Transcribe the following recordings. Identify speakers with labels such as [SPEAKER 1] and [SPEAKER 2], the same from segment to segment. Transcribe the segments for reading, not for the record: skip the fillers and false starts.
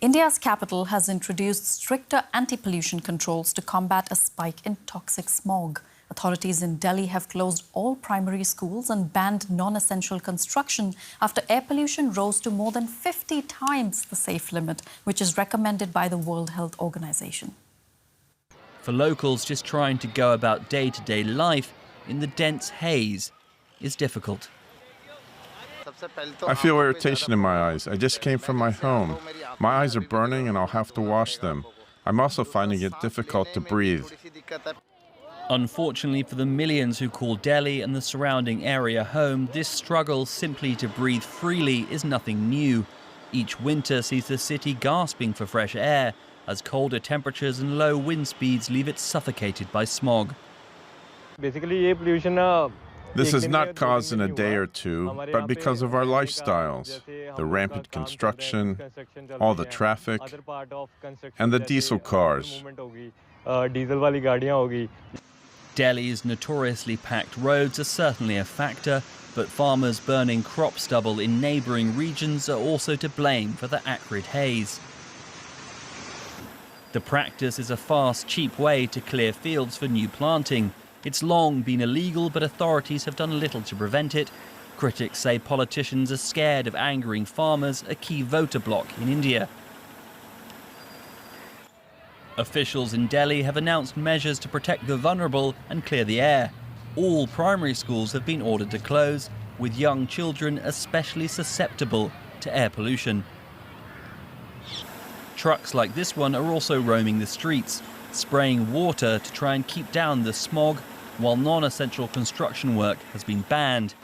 [SPEAKER 1] India's capital has introduced stricter anti-pollution controls to combat a spike in toxic smog. Authorities in Delhi have closed all primary schools and banned non-essential construction after air pollution rose to more than 50 times the safe limit, which is recommended by the World Health Organization.
[SPEAKER 2] For locals just trying to go about day-to-day life in the dense haze is difficult.
[SPEAKER 3] I feel irritation in my eyes. I just came from my home. My eyes are burning and I'll have to wash them. I'm also finding it difficult to breathe.
[SPEAKER 2] Unfortunately for the millions who call Delhi and the surrounding area home, this struggle simply to breathe freely is nothing new. Each winter sees the city gasping for fresh air as colder temperatures and low wind speeds leave it suffocated by smog.
[SPEAKER 4] Basically, pollution
[SPEAKER 3] this is not caused in a day or two, but because of our lifestyles, the rampant construction, all the traffic, and the diesel cars.
[SPEAKER 2] Delhi's notoriously packed roads are certainly a factor, but farmers burning crop stubble in neighbouring regions are also to blame for the acrid haze. The practice is a fast, cheap way to clear fields for new planting. It's long been illegal, but authorities have done little to prevent it. Critics say politicians are scared of angering farmers, a key voter bloc in India. Officials in Delhi have announced measures to protect the vulnerable and clear the air. All primary schools have been ordered to close, with young children especially susceptible to air pollution. Trucks like this one are also roaming the streets, spraying water to try and keep down the smog, while non-essential construction work has been banned.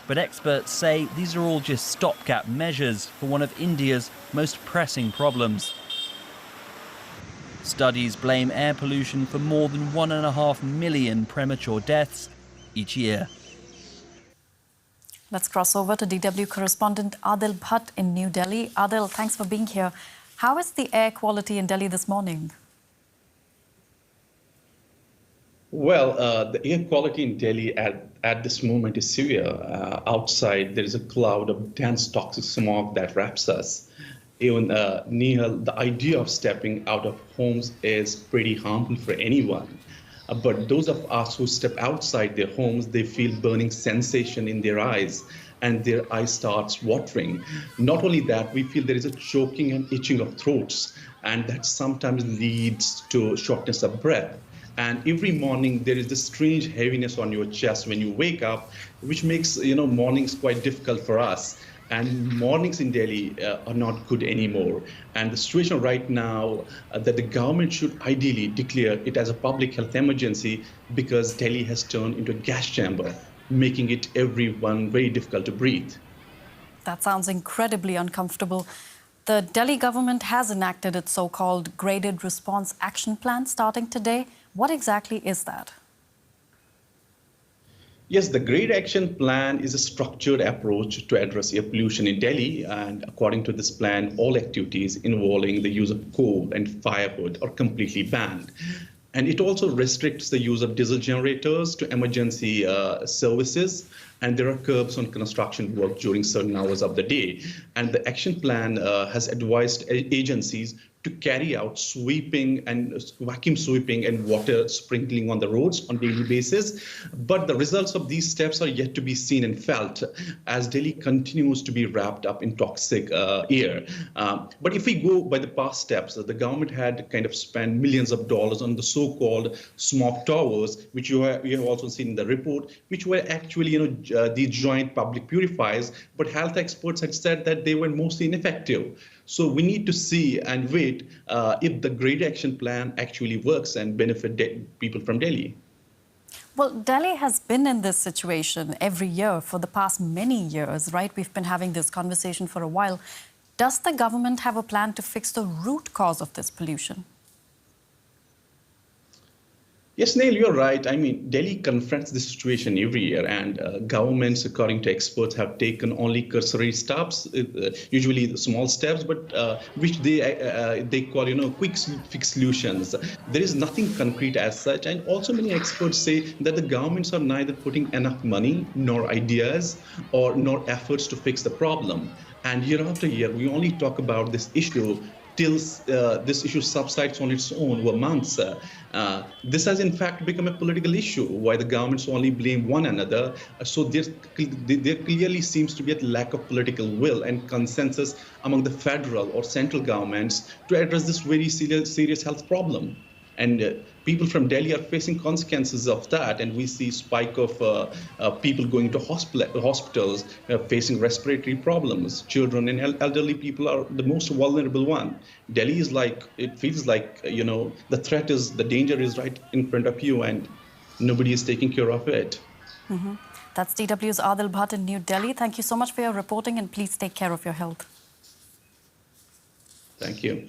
[SPEAKER 2] But experts say these are all just stopgap measures for one of India's most pressing problems. Studies blame air pollution for more than 1.5 million premature deaths each year.
[SPEAKER 1] Let's cross over to DW Correspondent Adil Bhat in New Delhi. Adil, thanks for being here. How is the air quality in Delhi this morning?
[SPEAKER 5] Well, the air quality in Delhi at this moment is severe. Outside, there is a cloud of dense toxic smog that wraps us. Even Nihal, the idea of stepping out of homes is pretty harmful for anyone. But those of us who step outside their homes, they feel burning sensation in their eyes and their eye starts watering. Not only that, we feel there is a choking and itching of throats, and that sometimes leads to shortness of breath. And every morning there is this strange heaviness on your chest when you wake up, which makes mornings quite difficult for us. And mornings in Delhi are not good anymore. And the situation right now that the government should ideally declare it as a public health emergency, because Delhi has turned into a gas chamber, making it everyone very difficult to breathe.
[SPEAKER 1] That sounds incredibly uncomfortable. The Delhi government has enacted its so-called Graded Response Action Plan starting today. What exactly is that?
[SPEAKER 5] Yes, the Graded Action Plan is a structured approach to address air pollution in Delhi. And according to this plan, all activities involving the use of coal and firewood are completely banned. And it also restricts the use of diesel generators to emergency services. And there are curbs on construction work during certain hours of the day. And the action plan has advised agencies to carry out sweeping and vacuum sweeping and water sprinkling on the roads on a daily basis. But the results of these steps are yet to be seen and felt as Delhi continues to be wrapped up in toxic air. But if we go by the past steps, the government had kind of spent millions of dollars on the so-called smog towers, which we have also seen in the report, which were actually these joint public purifiers, but health experts had said that they were mostly ineffective. So we need to see and wait if the Graded Action Plan actually works and benefit people from Delhi.
[SPEAKER 1] Well, Delhi has been in this situation every year for the past many years, right? We've been having this conversation for a while. Does the government have a plan to fix the root cause of this pollution?
[SPEAKER 5] Yes, Neil, you're right. I mean, Delhi confronts this situation every year, and governments, according to experts, have taken only cursory steps, usually the small steps, but which they call, quick fix solutions. There is nothing concrete as such, and also many experts say that the governments are neither putting enough money, nor ideas, nor efforts to fix the problem. And year after year, we only talk about this issue till this issue subsides on its own over months. This has in fact become a political issue, why the governments only blame one another. So there clearly seems to be a lack of political will and consensus among the federal or central governments to address this very serious health problem. And people from Delhi are facing consequences of that, and we see spike of people going to hospitals facing respiratory problems. Children and elderly people are the most vulnerable one. Delhi is like, it feels like, the threat is, the danger is right in front of you, and nobody is taking care of it.
[SPEAKER 1] Mm-hmm. That's DW's Adil Bhat in New Delhi. Thank you so much for your reporting, and please take care of your health.
[SPEAKER 5] Thank you.